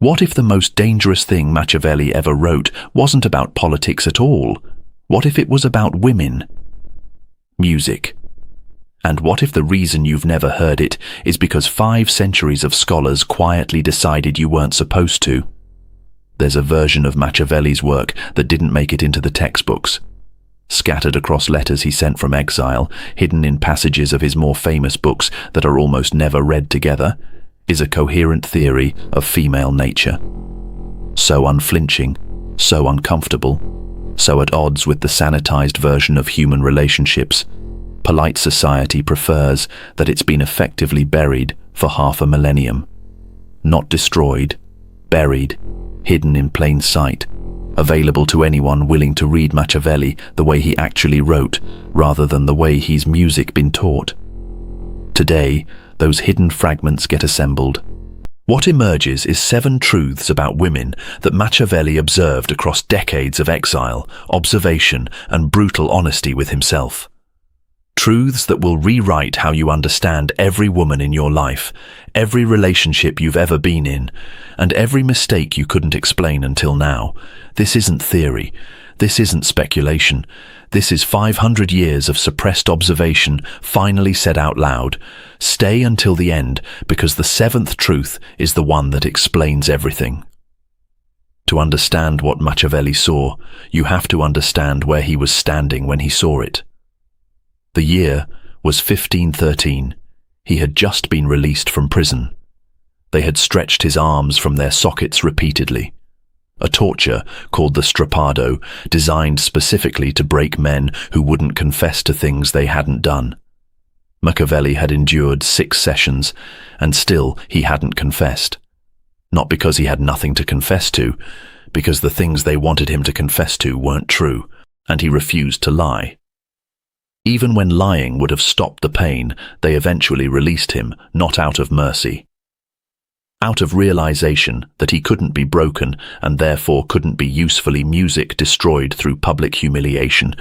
What if the most dangerous thing Machiavelli ever wrote wasn't about politics at all? What if it was about women? Music. And what if the reason you've never heard it is because 5 centuries of scholars quietly decided you weren't supposed to? There's a version of Machiavelli's work that didn't make it into the textbooks. Scattered across letters he sent from exile, hidden in passages of his more famous books that are almost never read together, is a coherent theory of female nature. So unflinching, so uncomfortable, so at odds with the sanitized version of human relationships, polite society prefers that it's been effectively buried for half a millennium. Not destroyed, buried, hidden in plain sight, available to anyone willing to read Machiavelli the way he actually wrote, rather than the way his music been taught. Today, those hidden fragments get assembled. What emerges is 7 truths about women that Machiavelli observed across decades of exile, observation, and brutal honesty with himself. Truths that will rewrite how you understand every woman in your life, every relationship you've ever been in, and every mistake you couldn't explain until now. This isn't theory. This isn't speculation. This is 500 years of suppressed observation finally said out loud. Stay until the end, because the 7th truth is the one that explains everything. To understand what Machiavelli saw, you have to understand where he was standing when he saw it. The year was 1513. He had just been released from prison. They had stretched his arms from their sockets repeatedly. A torture called the strappado, designed specifically to break men who wouldn't confess to things they hadn't done. Machiavelli had endured 6 sessions, and still he hadn't confessed. Not because he had nothing to confess to, because the things they wanted him to confess to weren't true, and he refused to lie. Even when lying would have stopped the pain, they eventually released him, not out of mercy. Out of realization that he couldn't be broken and therefore couldn't be usefully music destroyed through public humiliation,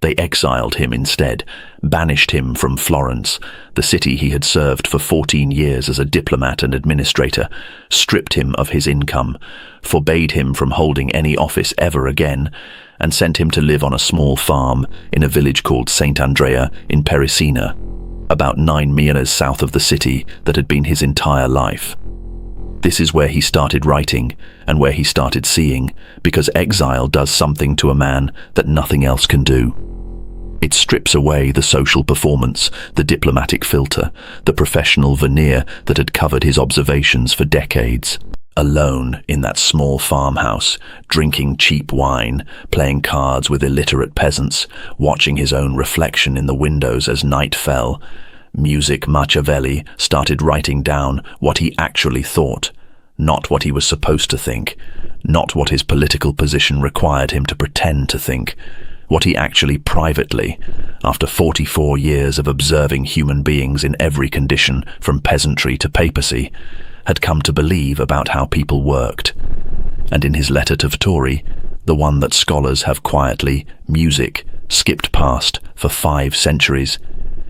they exiled him instead, banished him from Florence, the city he had served for 14 years as a diplomat and administrator, stripped him of his income, forbade him from holding any office ever again, and sent him to live on a small farm in a village called St. Andrea in Perisina, about 9 miles south of the city that had been his entire life. This is where he started writing and where he started seeing, because exile does something to a man that nothing else can do. It strips away the social performance, the diplomatic filter, the professional veneer that had covered his observations for decades. Alone in that small farmhouse, drinking cheap wine, playing cards with illiterate peasants, watching his own reflection in the windows as night fell, Machiavelli started writing down what he actually thought, not what he was supposed to think, not what his political position required him to pretend to think, what he actually privately, after 44 years of observing human beings in every condition from peasantry to papacy, had come to believe about how people worked. And in his letter to Vittori, the one that scholars have quietly, skipped past for 5 centuries,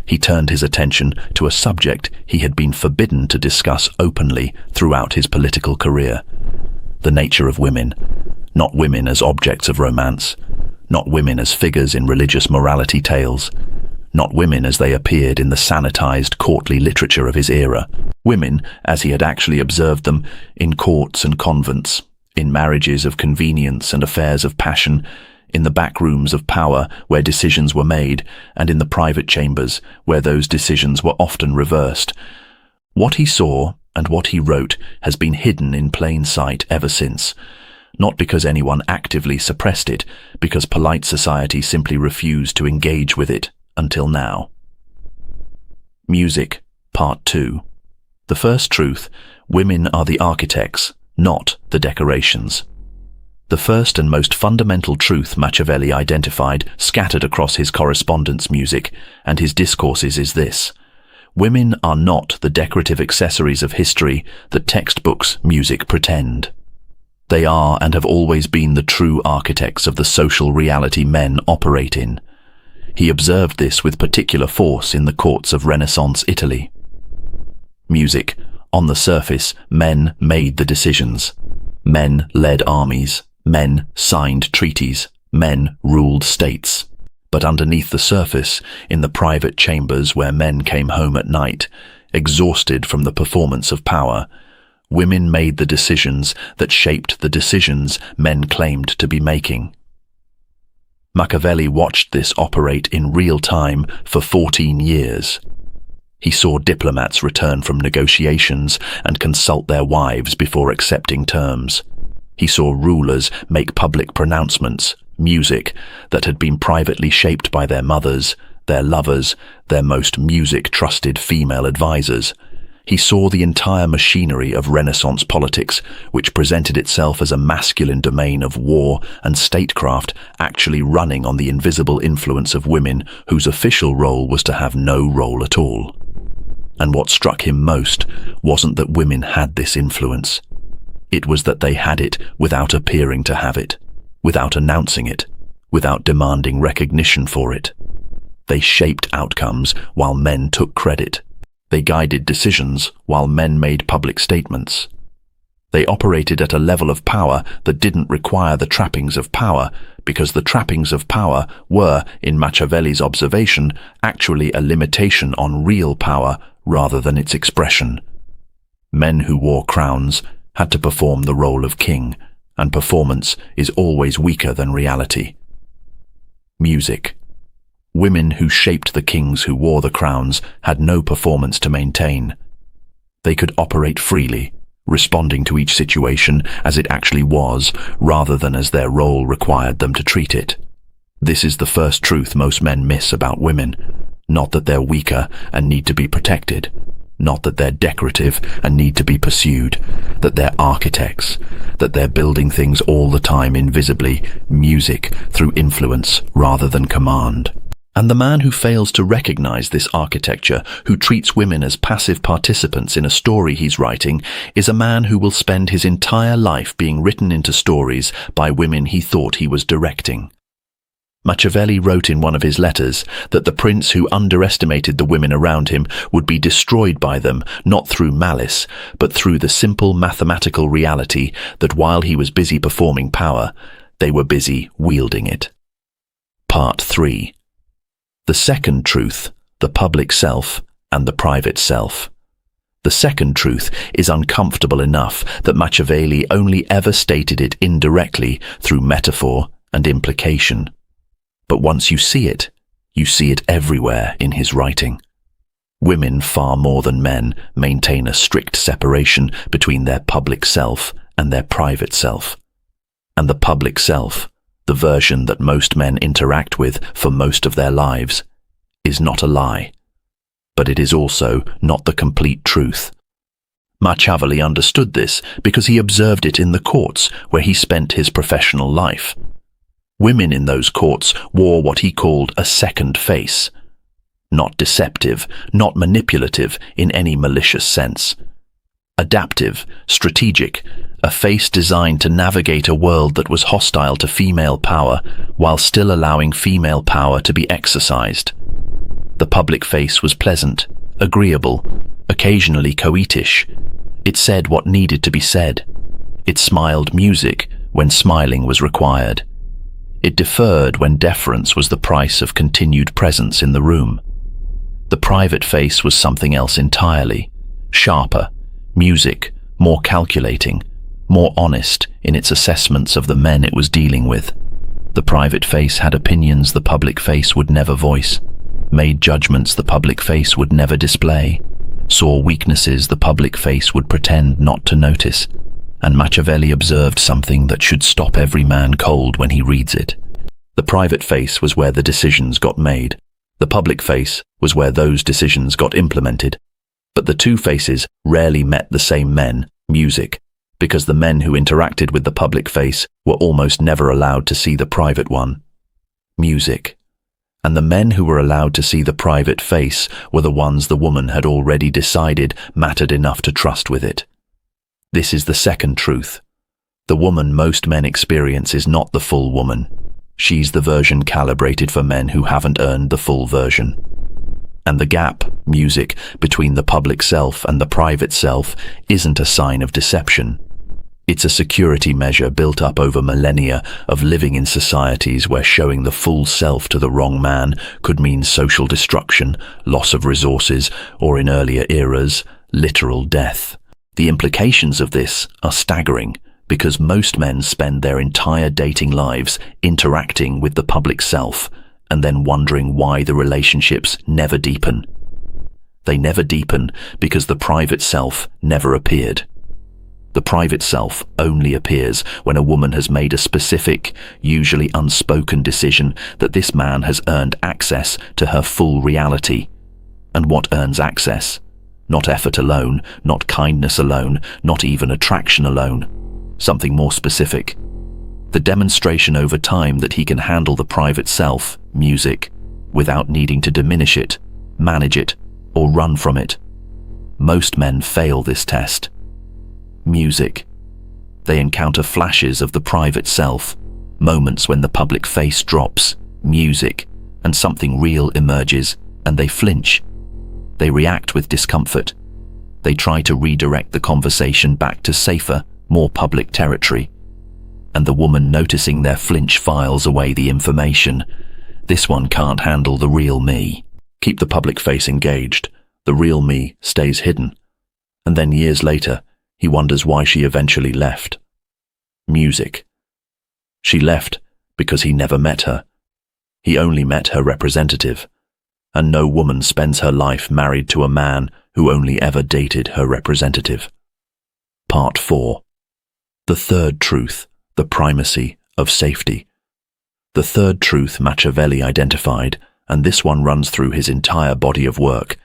he turned his attention to a subject he had been forbidden to discuss openly throughout his political career. The nature of women, not women as objects of romance, not women as figures in religious morality tales, not women as they appeared in the sanitized courtly literature of his era, women as he had actually observed them in courts and convents, in marriages of convenience and affairs of passion, in the back rooms of power where decisions were made, and in the private chambers where those decisions were often reversed. What he saw and what he wrote has been hidden in plain sight ever since, not because anyone actively suppressed it, because polite society simply refused to engage with it until now. Music, Part 2. The first truth: women are the architects, not the decorations. The first and most fundamental truth Machiavelli identified, scattered across his correspondence music and his discourses, is this: women are not the decorative accessories of history that textbooks music pretend. They are and have always been the true architects of the social reality men operate in. He observed this with particular force in the courts of Renaissance Italy. Music. On the surface, men made the decisions. Men led armies, men signed treaties, men ruled states. But underneath the surface, in the private chambers where men came home at night, exhausted from the performance of power, women made the decisions that shaped the decisions men claimed to be making. Machiavelli watched this operate in real time for 14 years. He saw diplomats return from negotiations and consult their wives before accepting terms. He saw rulers make public pronouncements, music, that had been privately shaped by their mothers, their lovers, their most music-trusted female advisors. He saw the entire machinery of Renaissance politics, which presented itself as a masculine domain of war and statecraft, actually running on the invisible influence of women whose official role was to have no role at all. And what struck him most wasn't that women had this influence. It was that they had it without appearing to have it, without announcing it, without demanding recognition for it. They shaped outcomes while men took credit. They guided decisions while men made public statements. They operated at a level of power that didn't require the trappings of power, because the trappings of power were, in Machiavelli's observation, actually a limitation on real power rather than its expression. Men who wore crowns had to perform the role of king, and performance is always weaker than reality. Music. Women who shaped the kings who wore the crowns had no performance to maintain. They could operate freely, responding to each situation as it actually was, rather than as their role required them to treat it. This is the first truth most men miss about women. Not that they're weaker and need to be protected. Not that they're decorative and need to be pursued. That they're architects. That they're building things all the time invisibly, music, through influence rather than command. And the man who fails to recognize this architecture, who treats women as passive participants in a story he's writing, is a man who will spend his entire life being written into stories by women he thought he was directing. Machiavelli wrote in one of his letters that the prince who underestimated the women around him would be destroyed by them, not through malice, but through the simple mathematical reality that while he was busy performing power, they were busy wielding it. Part 3. The second truth, the public self and the private self. The second truth is uncomfortable enough that Machiavelli only ever stated it indirectly through metaphor and implication. But once you see it everywhere in his writing. Women, far more than men, maintain a strict separation between their public self and their private self. And the public self, the version that most men interact with for most of their lives, is not a lie. But it is also not the complete truth. Machiavelli understood this because he observed it in the courts where he spent his professional life. Women in those courts wore what he called a second face. Not deceptive, not manipulative in any malicious sense. Adaptive, strategic, a face designed to navigate a world that was hostile to female power while still allowing female power to be exercised. The public face was pleasant, agreeable, occasionally coquettish. It said what needed to be said. It smiled music when smiling was required. It deferred when deference was the price of continued presence in the room. The private face was something else entirely, sharper, music, more calculating, more honest in its assessments of the men it was dealing with. The private face had opinions the public face would never voice, made judgments the public face would never display, saw weaknesses the public face would pretend not to notice. And Machiavelli observed something that should stop every man cold when he reads it. The private face was where the decisions got made. The public face was where those decisions got implemented. But the two faces rarely met the same men, music, because the men who interacted with the public face were almost never allowed to see the private one, music. And the men who were allowed to see the private face were the ones the woman had already decided mattered enough to trust with it. This is the second truth. The woman most men experience is not the full woman. She's the version calibrated for men who haven't earned the full version. And the gap, music, between the public self and the private self isn't a sign of deception. It's a security measure built up over millennia of living in societies where showing the full self to the wrong man could mean social destruction, loss of resources, or in earlier eras, literal death. The implications of this are staggering because most men spend their entire dating lives interacting with the public self and then wondering why the relationships never deepen. They never deepen because the private self never appeared. The private self only appears when a woman has made a specific, usually unspoken decision that this man has earned access to her full reality. And what earns access? Not effort alone, not kindness alone, not even attraction alone. Something more specific. The demonstration over time that he can handle the private self, music, without needing to diminish it, manage it, or run from it. Most men fail this test. Music. They encounter flashes of the private self, moments when the public face drops, music, and something real emerges, and they flinch. They react with discomfort. They try to redirect the conversation back to safer, more public territory. And the woman noticing their flinch files away the information. This one can't handle the real me. Keep the public face engaged. The real me stays hidden. And then years later, he wonders why she eventually left. Music. She left because he never met her. He only met her representative. And no woman spends her life married to a man who only ever dated her representative. Part 4. The third truth, the primacy of safety. The third truth Machiavelli identified, and this one runs through his entire body of work,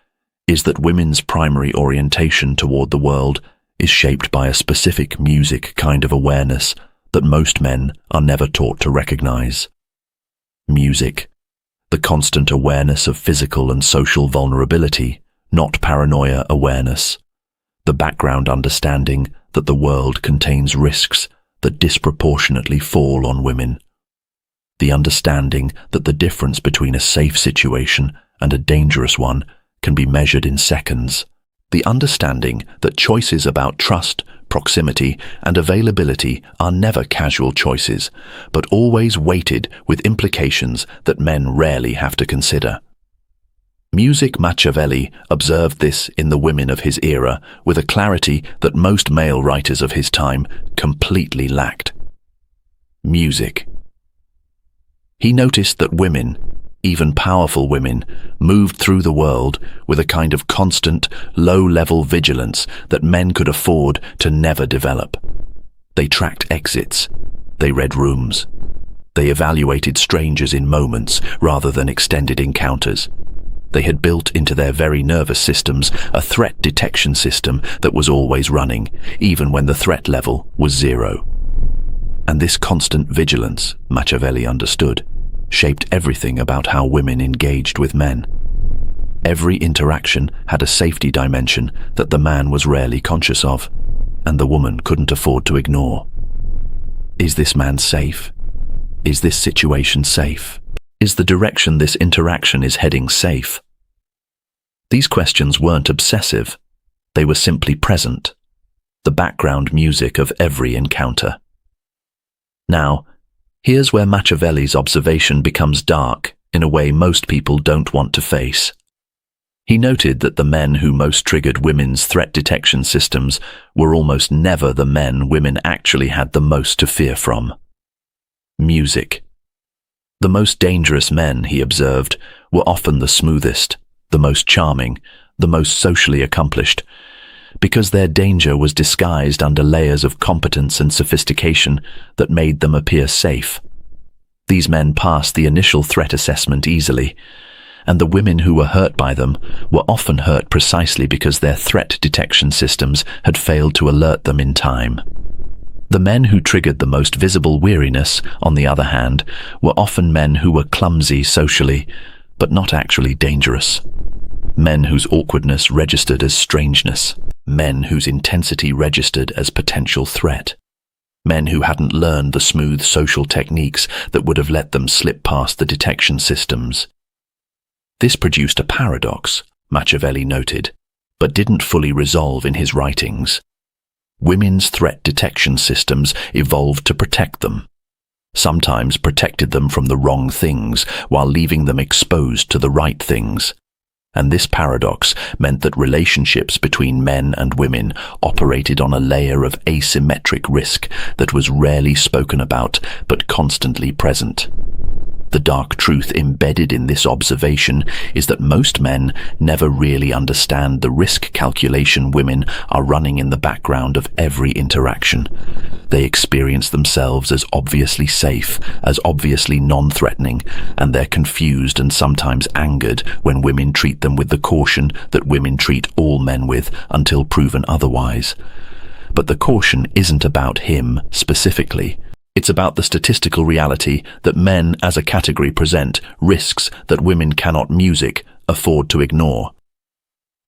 is that women's primary orientation toward the world is shaped by a specific music kind of awareness that most men are never taught to recognize. Music. The constant awareness of physical and social vulnerability, not paranoia awareness. The background understanding that the world contains risks that disproportionately fall on women. The understanding that the difference between a safe situation and a dangerous one can be measured in seconds. The understanding that choices about trust, proximity, and availability are never casual choices, but always weighted with implications that men rarely have to consider. Machiavelli observed this in the women of his era with a clarity that most male writers of his time completely lacked. Music. He noticed that women, even powerful women, moved through the world with a kind of constant, low-level vigilance that men could afford to never develop. They tracked exits. They read rooms. They evaluated strangers in moments rather than extended encounters. They had built into their very nervous systems a threat detection system that was always running, even when the threat level was 0. And this constant vigilance, Machiavelli understood, shaped everything about how women engaged with men. Every interaction had a safety dimension that the man was rarely conscious of, and the woman couldn't afford to ignore. Is this man safe? Is this situation safe? Is the direction this interaction is heading safe? These questions weren't obsessive. They were simply present, the background music of every encounter. Now, here's where Machiavelli's observation becomes dark in a way most people don't want to face. He noted that the men who most triggered women's threat detection systems were almost never the men women actually had the most to fear from. Music. The most dangerous men, he observed, were often the smoothest, the most charming, the most socially accomplished, because their danger was disguised under layers of competence and sophistication that made them appear safe. These men passed the initial threat assessment easily, and the women who were hurt by them were often hurt precisely because their threat detection systems had failed to alert them in time. The men who triggered the most visible weariness, on the other hand, were often men who were clumsy socially, but not actually dangerous. Men whose awkwardness registered as strangeness. Men whose intensity registered as potential threat. Men who hadn't learned the smooth social techniques that would have let them slip past the detection systems. This produced a paradox, Machiavelli noted, but didn't fully resolve in his writings. Women's threat detection systems evolved to protect them. Sometimes protected them from the wrong things while leaving them exposed to the right things. And this paradox meant that relationships between men and women operated on a layer of asymmetric risk that was rarely spoken about but constantly present. The dark truth embedded in this observation is that most men never really understand the risk calculation women are running in the background of every interaction. They experience themselves as obviously safe, as obviously non-threatening, and they're confused and sometimes angered when women treat them with the caution that women treat all men with until proven otherwise. But the caution isn't about him specifically. It's about the statistical reality that men as a category present risks that women cannot afford to ignore.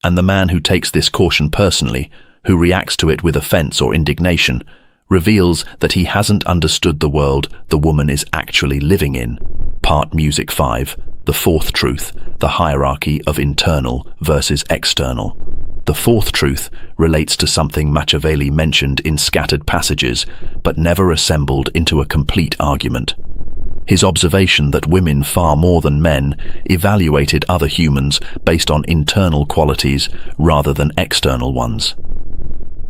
And the man who takes this caution personally, who reacts to it with offense or indignation, reveals that he hasn't understood the world the woman is actually living in. Part Music 5, the fourth truth, the hierarchy of internal versus external. The fourth truth relates to something Machiavelli mentioned in scattered passages, but never assembled into a complete argument. His observation that women far more than men evaluated other humans based on internal qualities rather than external ones.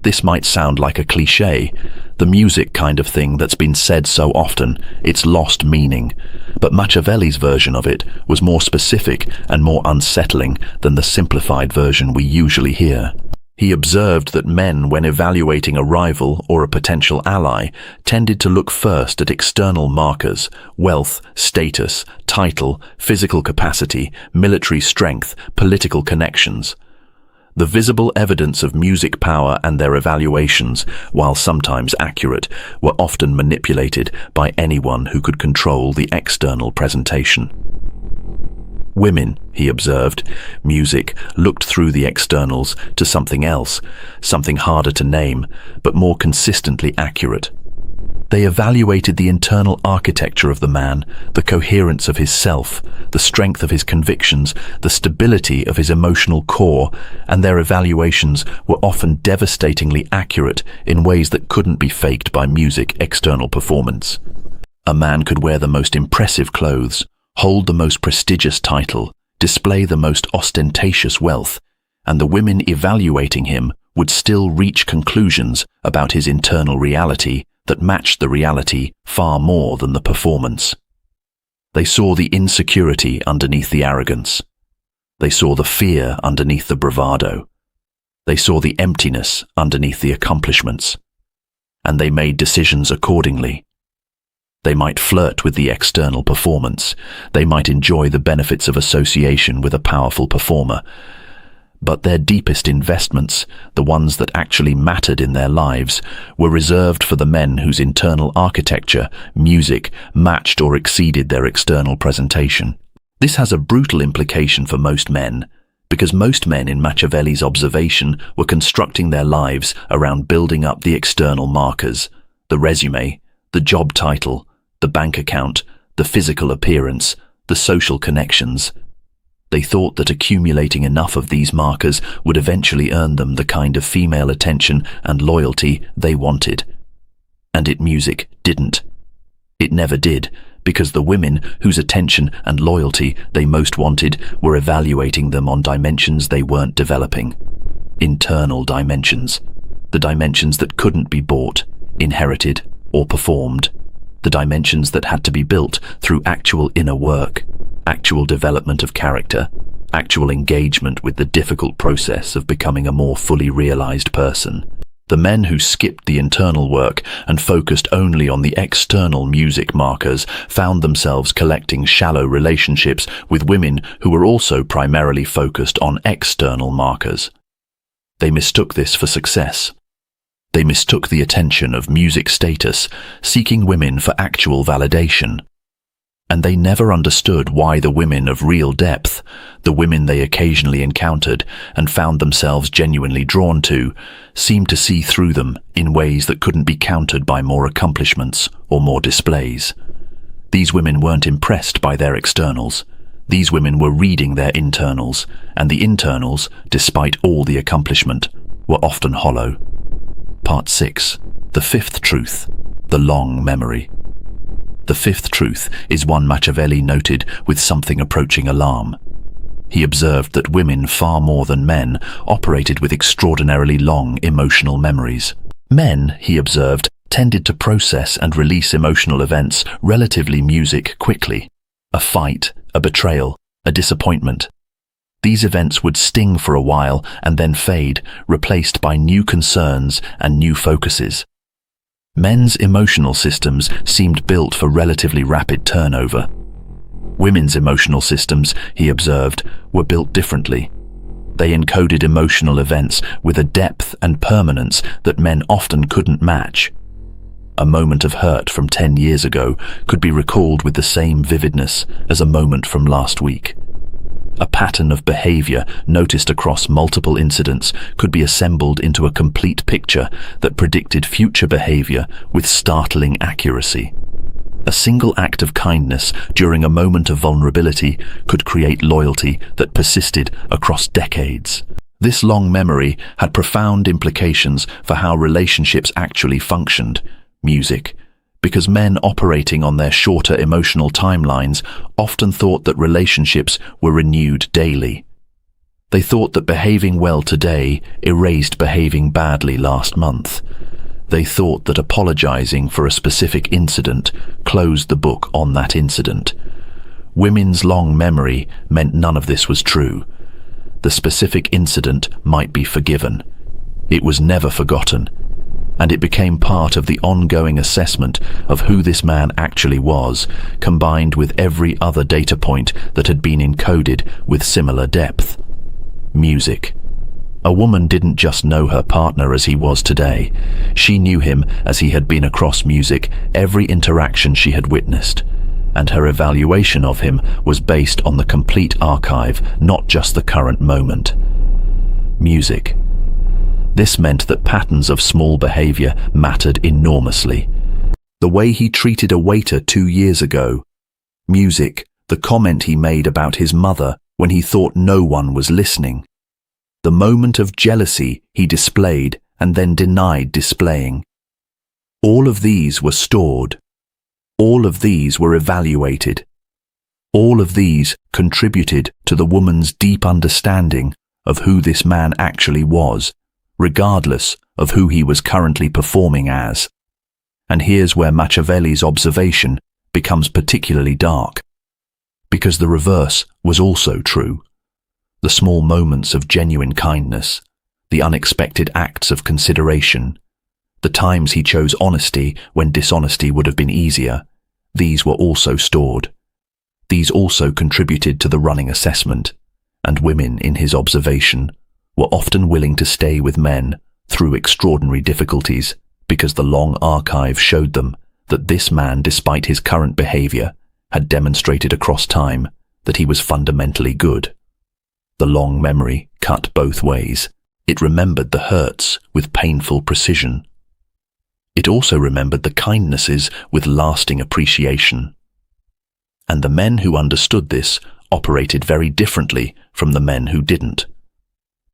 This might sound like a cliché, the music kind of thing that's been said so often, it's lost meaning. But Machiavelli's version of it was more specific and more unsettling than the simplified version we usually hear. He observed that men, when evaluating a rival or a potential ally, tended to look first at external markers: wealth, status, title, physical capacity, military strength, political connections. The visible evidence of music power and their evaluations, while sometimes accurate, were often manipulated by anyone who could control the external presentation. Women, he observed, music looked through the externals to something else, something harder to name, but more consistently accurate. They evaluated the internal architecture of the man, the coherence of his self, the strength of his convictions, the stability of his emotional core, and their evaluations were often devastatingly accurate in ways that couldn't be faked by music external performance. A man could wear the most impressive clothes, hold the most prestigious title, display the most ostentatious wealth, and the women evaluating him would still reach conclusions about his internal reality that matched the reality far more than the performance. They saw the insecurity underneath the arrogance. They saw the fear underneath the bravado. They saw the emptiness underneath the accomplishments. And they made decisions accordingly. They might flirt with the external performance. They might enjoy the benefits of association with a powerful performer. But their deepest investments, the ones that actually mattered in their lives, were reserved for the men whose internal architecture, music, matched or exceeded their external presentation. This has a brutal implication for most men, because most men in Machiavelli's observation were constructing their lives around building up the external markers: the resume, the job title, the bank account, the physical appearance, the social connections. They thought that accumulating enough of these markers would eventually earn them the kind of female attention and loyalty they wanted. And music didn't. It never did, because the women whose attention and loyalty they most wanted were evaluating them on dimensions they weren't developing. Internal dimensions. The dimensions that couldn't be bought, inherited, or performed. The dimensions that had to be built through actual inner work, actual development of character, actual engagement with the difficult process of becoming a more fully realized person. The men who skipped the internal work and focused only on the external music markers found themselves collecting shallow relationships with women who were also primarily focused on external markers. They mistook this for success. They mistook the attention of music status, seeking women for actual validation. And they never understood why the women of real depth, the women they occasionally encountered and found themselves genuinely drawn to, seemed to see through them in ways that couldn't be countered by more accomplishments or more displays. These women weren't impressed by their externals. These women were reading their internals, and the internals, despite all the accomplishment, were often hollow. Part 6. The fifth truth. The long memory. The fifth truth is one Machiavelli noted with something approaching alarm. He observed that women, far more than men, operated with extraordinarily long emotional memories. Men, he observed, tended to process and release emotional events relatively quickly. A fight, a betrayal, a disappointment. These events would sting for a while and then fade, replaced by new concerns and new focuses. Men's emotional systems seemed built for relatively rapid turnover. Women's emotional systems, he observed, were built differently. They encoded emotional events with a depth and permanence that men often couldn't match. A moment of hurt from 10 years ago could be recalled with the same vividness as a moment from last week. A pattern of behavior noticed across multiple incidents could be assembled into a complete picture that predicted future behavior with startling accuracy. A single act of kindness during a moment of vulnerability could create loyalty that persisted across decades. This long memory had profound implications for how relationships actually functioned. Music, because men operating on their shorter emotional timelines often thought that relationships were renewed daily. They thought that behaving well today erased behaving badly last month. They thought that apologizing for a specific incident closed the book on that incident. Women's long memory meant none of this was true. The specific incident might be forgiven. It was never forgotten. And it became part of the ongoing assessment of who this man actually was, combined with every other data point that had been encoded with similar depth. Music. A woman didn't just know her partner as he was today. She knew him as he had been across music every interaction she had witnessed, and her evaluation of him was based on the complete archive, not just the current moment. Music. This meant that patterns of small behavior mattered enormously. The way he treated a waiter 2 years ago. Music, the comment he made about his mother when he thought no one was listening. The moment of jealousy he displayed and then denied displaying. All of these were stored. All of these were evaluated. All of these contributed to the woman's deep understanding of who this man actually was, regardless of who he was currently performing as. And here's where Machiavelli's observation becomes particularly dark, because the reverse was also true. The small moments of genuine kindness, the unexpected acts of consideration, the times he chose honesty when dishonesty would have been easier, these were also stored. These also contributed to the running assessment, and women, in his observation, were often willing to stay with men through extraordinary difficulties because the long archive showed them that this man, despite his current behavior, had demonstrated across time that he was fundamentally good. The long memory cut both ways. It remembered the hurts with painful precision. It also remembered the kindnesses with lasting appreciation. And the men who understood this operated very differently from the men who didn't.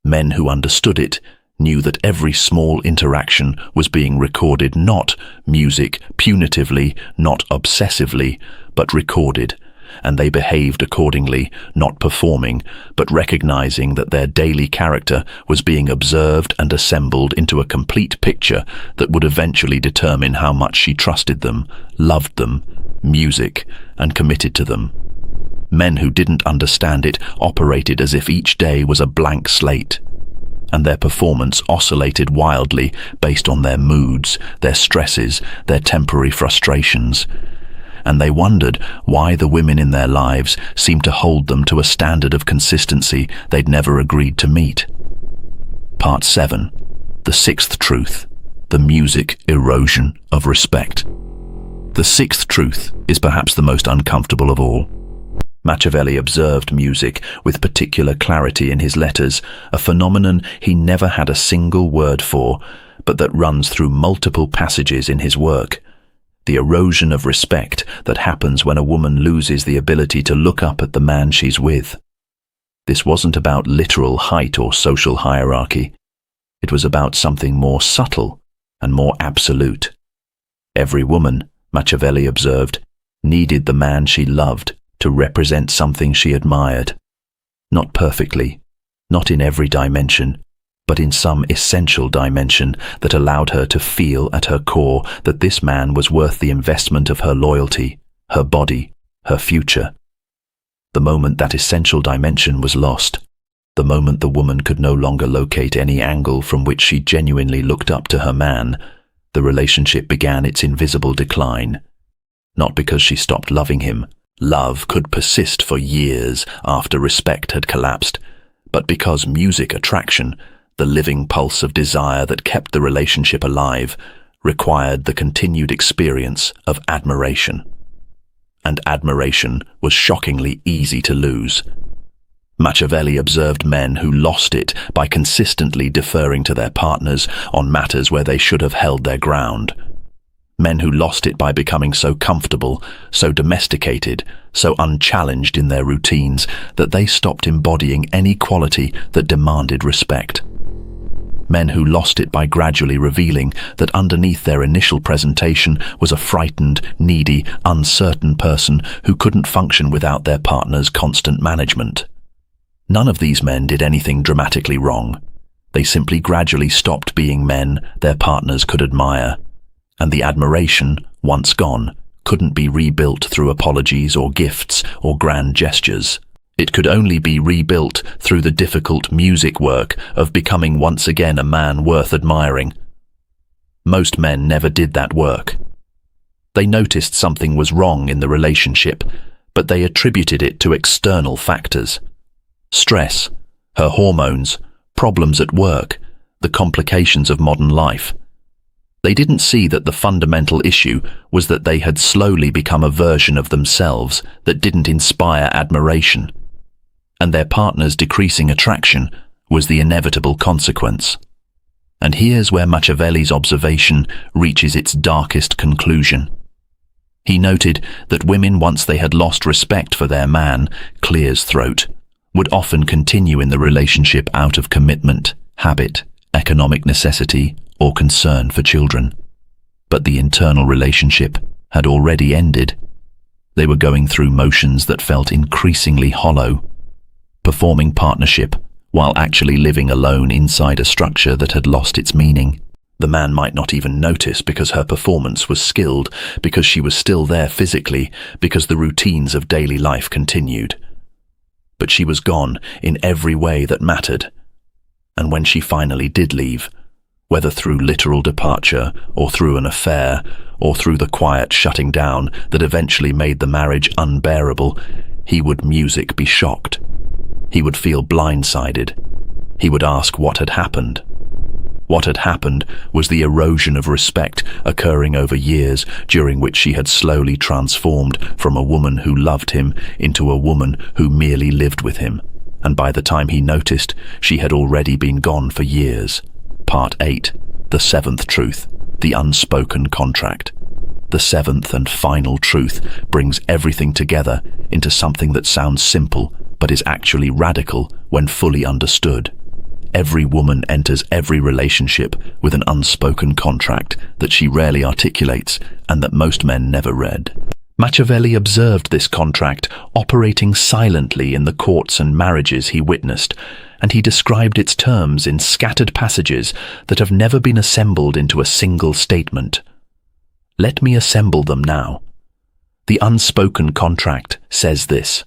Men who understood it knew that every small interaction was being recorded, not punitively, not obsessively, but recorded, and they behaved accordingly, not performing, but recognizing that their daily character was being observed and assembled into a complete picture that would eventually determine how much she trusted them, loved them, and committed to them. Men who didn't understand it operated as if each day was a blank slate, and their performance oscillated wildly based on their moods, their stresses, their temporary frustrations. And they wondered why the women in their lives seemed to hold them to a standard of consistency they'd never agreed to meet. Part 7. The sixth truth. The music erosion of respect. The sixth truth is perhaps the most uncomfortable of all. Machiavelli observed music with particular clarity in his letters, a phenomenon he never had a single word for, but that runs through multiple passages in his work. The erosion of respect that happens when a woman loses the ability to look up at the man she's with. This wasn't about literal height or social hierarchy. It was about something more subtle, and more absolute. Every woman, Machiavelli observed, needed the man she loved to represent something she admired. Not perfectly, not in every dimension, but in some essential dimension that allowed her to feel at her core that this man was worth the investment of her loyalty, her body, her future. The moment that essential dimension was lost, the moment the woman could no longer locate any angle from which she genuinely looked up to her man, the relationship began its invisible decline. Not because she stopped loving him. Love could persist for years after respect had collapsed, but because music attraction, the living pulse of desire that kept the relationship alive, required the continued experience of admiration. And admiration was shockingly easy to lose. Machiavelli observed men who lost it by consistently deferring to their partners on matters where they should have held their ground. Men who lost it by becoming so comfortable, so domesticated, so unchallenged in their routines that they stopped embodying any quality that demanded respect. Men who lost it by gradually revealing that underneath their initial presentation was a frightened, needy, uncertain person who couldn't function without their partner's constant management. None of these men did anything dramatically wrong. They simply gradually stopped being men their partners could admire, and the admiration, once gone, couldn't be rebuilt through apologies or gifts or grand gestures. It could only be rebuilt through the difficult music work of becoming once again a man worth admiring. Most men never did that work. They noticed something was wrong in the relationship, but they attributed it to external factors. Stress, her hormones, problems at work, the complications of modern life. They didn't see that the fundamental issue was that they had slowly become a version of themselves that didn't inspire admiration, and their partner's decreasing attraction was the inevitable consequence. And here's where Machiavelli's observation reaches its darkest conclusion. He noted that women, once they had lost respect for their man, Clear's throat, would often continue in the relationship out of commitment, habit, economic necessity, or concern for children. But the internal relationship had already ended. They were going through motions that felt increasingly hollow, performing partnership while actually living alone inside a structure that had lost its meaning. The man might not even notice because her performance was skilled, because she was still there physically, because the routines of daily life continued. But she was gone in every way that mattered. And when she finally did leave, whether through literal departure or through an affair or through the quiet shutting down that eventually made the marriage unbearable, he would music be shocked. He would feel blindsided. He would ask what had happened. What had happened was the erosion of respect occurring over years, during which she had slowly transformed from a woman who loved him into a woman who merely lived with him. And by the time he noticed, she had already been gone for years. Part 8. The seventh truth. The unspoken contract. The seventh and final truth brings everything together into something that sounds simple, but is actually radical when fully understood. Every woman enters every relationship with an unspoken contract that she rarely articulates and that most men never read. Machiavelli observed this contract operating silently in the courts and marriages he witnessed, and he described its terms in scattered passages that have never been assembled into a single statement. Let me assemble them now. The unspoken contract says this: